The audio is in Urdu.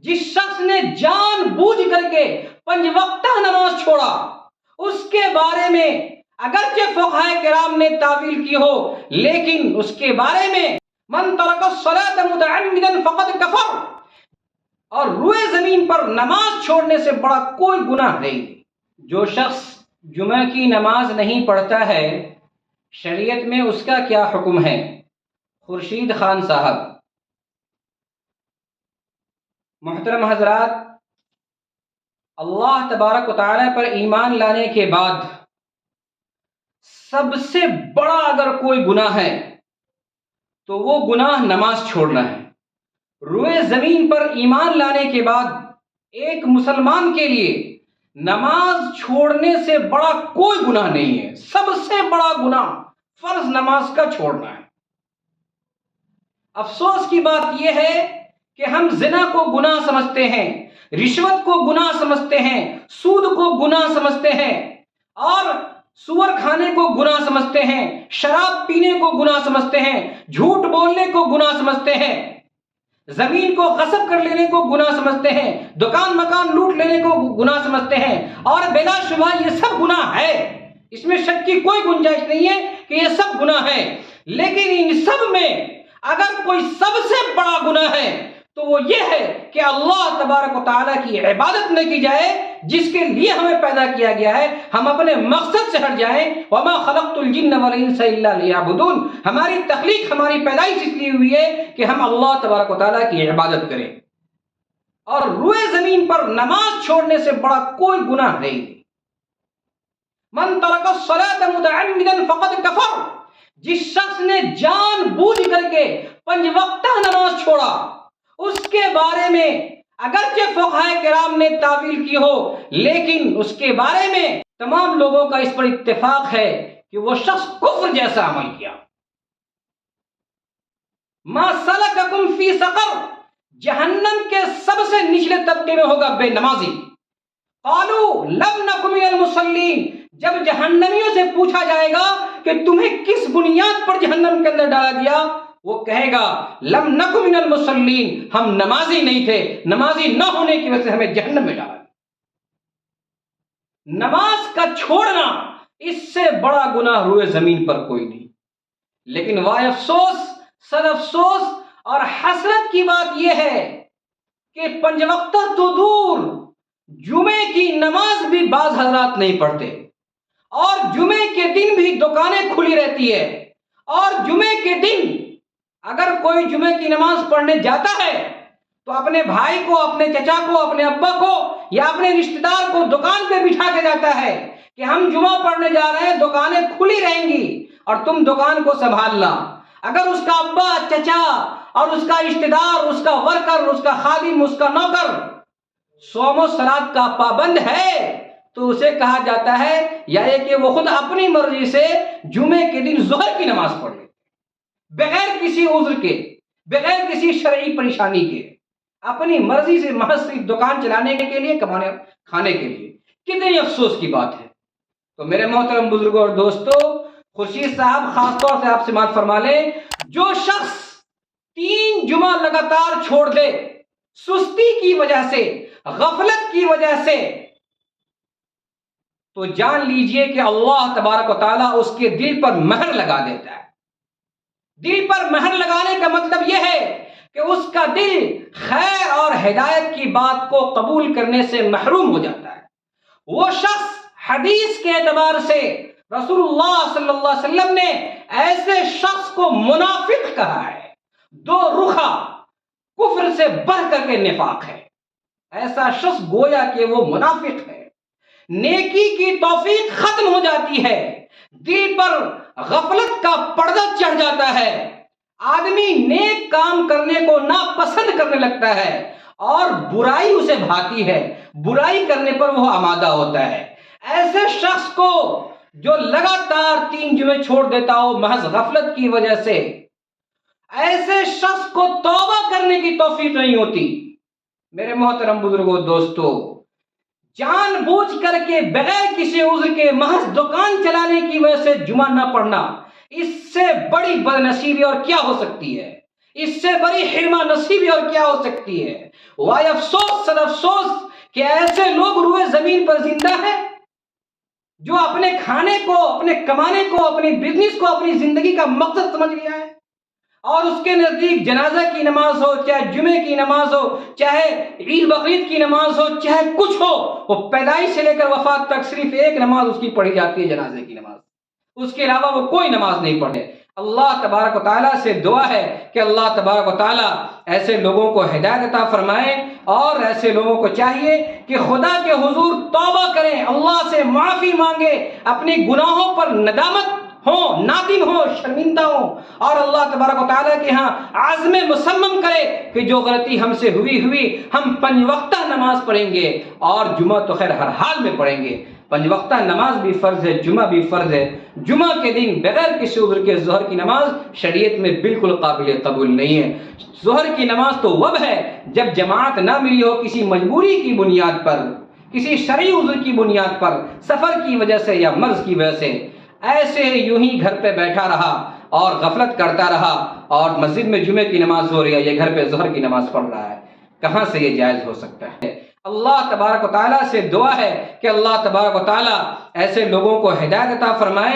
جس شخص نے جان بوجھ کر کے 5 وقتہ نماز چھوڑا، اس کے بارے میں اگرچہ فقہائے کرام نے تعویل کی ہو، لیکن اس کے بارے میں من ترک الصلاۃ متعمدا فقد کفر، اور روئے زمین پر نماز چھوڑنے سے بڑا کوئی گناہ نہیں۔ جو شخص جمعہ کی نماز نہیں پڑھتا ہے، شریعت میں اس کا کیا حکم ہے؟ خورشید خان صاحب، محترم حضرات، اللہ تبارک و تعالی پر ایمان لانے کے بعد سب سے بڑا اگر کوئی گناہ ہے تو وہ گناہ نماز چھوڑنا ہے۔ روئے زمین پر ایمان لانے کے بعد ایک مسلمان کے لیے نماز چھوڑنے سے بڑا کوئی گناہ نہیں ہے۔ سب سے بڑا گناہ فرض نماز کا چھوڑنا ہے۔ افسوس کی بات یہ ہے کہ ہم زنا کو گناہ سمجھتے ہیں، رشوت کو گناہ سمجھتے ہیں، سود کو گناہ سمجھتے ہیں، اور سور کھانے کو گناہ سمجھتے ہیں، شراب پینے کو گناہ سمجھتے ہیں، جھوٹ بولنے کو گناہ سمجھتے ہیں، زمین کو غصب کر لینے کو گناہ سمجھتے ہیں، دکان مکان لوٹ لینے کو گناہ سمجھتے ہیں، اور بلا شبہ یہ سب گناہ ہے، اس میں شک کی کوئی گنجائش نہیں ہے کہ یہ سب گناہ ہے۔ لیکن ان سب میں اگر کوئی سب سے بڑا گناہ ہے تو وہ یہ ہے کہ اللہ تبارک و تعالیٰ کی عبادت نہ کی جائے جس کے لیے ہمیں پیدا کیا گیا ہے، ہم اپنے مقصد سے ہٹ جائیں۔ وَمَا خَلَقْتُ الْجِنَّ وَالْإِنسَ إِلَّا لِيَعْبُدُونَ، ہماری تخلیق، ہماری پیدائش اس لیے ہوئی ہے کہ ہم اللہ تبارک و تعالیٰ کی عبادت کریں، اور روئے زمین پر نماز چھوڑنے سے بڑا کوئی گناہ نہیں۔ من ترک الصلاۃ متعمدا فقد کفر، جس شخص نے جان بوجھ کر کے 5 وقتہ نماز چھوڑا، اس کے بارے میں اگرچہ فقہائے کرام نے تعویل کی ہو، لیکن اس کے بارے میں تمام لوگوں کا اس پر اتفاق ہے کہ وہ شخص کفر جیسا عمل کیا۔ ما سلککم فی سقر، جہنم کے سب سے نچلے طبقے میں ہوگا بے نمازی۔ قالوا لم نک من المصلین، جب جہنمیوں سے پوچھا جائے گا کہ تمہیں کس بنیاد پر جہنم کے اندر ڈالا گیا، وہ کہے گا لم نک من المصلین، ہم نمازی نہیں تھے، نمازی نہ ہونے کی وجہ سے ہمیں جہنم میں ڈالا۔ نماز کا چھوڑنا اس سے بڑا گناہ روئے زمین پر کوئی نہیں۔ لیکن وائے افسوس، سد افسوس اور حسرت کی بات یہ ہے کہ 5 وقتہ تو دور، جمعے کی نماز بھی بعض حضرات نہیں پڑھتے، اور جمعے کے دن بھی دکانیں کھلی رہتی ہے، اور جمعے کے دن اگر کوئی جمعے کی نماز پڑھنے جاتا ہے تو اپنے بھائی کو، اپنے چچا کو، اپنے ابا کو یا اپنے رشتہ دار کو دکان پہ بٹھا کے جاتا ہے کہ ہم جمعہ پڑھنے جا رہے ہیں، دکانیں کھلی رہیں گی اور تم دکان کو سنبھالنا۔ اگر اس کا ابا، چچا اور اس کا رشتہ دار، اس کا ورکر، اس کا خادم، اس کا نوکر صوم و صلات کا پابند ہے تو اسے کہا جاتا ہے یا کہ وہ خود اپنی مرضی سے جمعے کے دن ظہر کی نماز پڑھ لے، بغیر کسی عذر کے، بغیر کسی شرعی پریشانی کے، اپنی مرضی سے، محض صرف دکان چلانے کے لیے، کمانے کھانے کے لیے۔ کتنی افسوس کی بات ہے۔ تو میرے محترم بزرگوں اور دوستو، خورشید صاحب خاص طور سے آپ سے بات فرما لیں، جو شخص 3 جمعہ لگاتار چھوڑ دے سستی کی وجہ سے، غفلت کی وجہ سے، تو جان لیجئے کہ اللہ تبارک و تعالیٰ اس کے دل پر مہر لگا دیتا ہے۔ دل پر مہر لگانے کا مطلب یہ ہے کہ اس کا دل خیر اور ہدایت کی بات کو قبول کرنے سے محروم ہو جاتا ہے۔ وہ شخص حدیث کے اعتبار سے رسول اللہ صلی اللہ علیہ وسلم نے ایسے شخص کو منافق کہا ہے، 2 رخا، کفر سے بڑھ کر کے نفاق ہے۔ ایسا شخص گویا کہ وہ منافق ہے۔ نیکی کی توفیق ختم ہو جاتی ہے، دل پر غفلت کا پردہ چڑھ جاتا ہے، آدمی نیک کام کرنے کو ناپسند کرنے لگتا ہے، اور برائی اسے بھاتی ہے، برائی کرنے پر وہ آمادہ ہوتا ہے۔ ایسے شخص کو جو لگاتار 3 جمعے چھوڑ دیتا ہو محض غفلت کی وجہ سے، ایسے شخص کو توبہ کرنے کی توفیق نہیں ہوتی۔ میرے محترم بزرگوں دوستو، جان بوجھ کر کے بغیر کسی عذر کے محض دکان چلانے کی وجہ سے جمعہ نہ پڑھنا، اس سے بڑی بدنصیبی اور کیا ہو سکتی ہے؟ اس سے بڑی حرمہ نصیبی اور کیا ہو سکتی ہے؟ وائے افسوس سر افسوس کہ ایسے لوگ روئے زمین پر زندہ ہیں جو اپنے کھانے کو، اپنے کمانے کو، اپنی بزنس کو اپنی زندگی کا مقصد سمجھ لیا ہے، اور اس کے نزدیک جنازہ کی نماز ہو، چاہے جمعے کی نماز ہو، چاہے عید بقرعید کی نماز ہو، چاہے کچھ ہو، وہ پیدائش سے لے کر وفات تک صرف ایک نماز اس کی پڑھی جاتی ہے، جنازے کی نماز، اس کے علاوہ وہ کوئی نماز نہیں پڑھے۔ اللہ تبارک و تعالیٰ سے دعا ہے کہ اللہ تبارک و تعالیٰ ایسے لوگوں کو ہدایت عطا فرمائے، اور ایسے لوگوں کو چاہیے کہ خدا کے حضور توبہ کریں، اللہ سے معافی مانگے، اپنے گناہوں پر ندامت ہوں، نادم ہوں، شرمندہ ہوں، اور اللہ تبارک و تعالیٰ کے ہاں عزم مصمم کرے کہ جو غلطی ہم سے ہوئی ہم 5 وقتہ نماز پڑھیں گے، اور جمعہ تو خیر ہر حال میں پڑھیں گے۔ 5 وقتہ نماز بھی فرض ہے، جمعہ بھی فرض ہے۔ جمعہ کے دن بغیر کسی عذر کے ظہر کی نماز شریعت میں بالکل قابل قبول نہیں ہے۔ ظہر کی نماز تو وب ہے جب جماعت نہ ملی ہو، کسی مجبوری کی بنیاد پر، کسی شرعی عذر کی بنیاد پر، سفر کی وجہ سے یا مرض کی وجہ سے، ایسے یوں ہی گھر پہ بیٹھا رہا اور غفلت کرتا رہا، اور مسجد میں جمعے کی نماز ہو رہی ہے، یہ گھر پہ ظہر کی نماز پڑھ رہا ہے، کہاں سے یہ جائز ہو سکتا ہے؟ اللہ تبارک و تعالیٰ سے دعا ہے کہ اللہ تبارک و تعالیٰ ایسے لوگوں کو ہدایت عطا فرمائے۔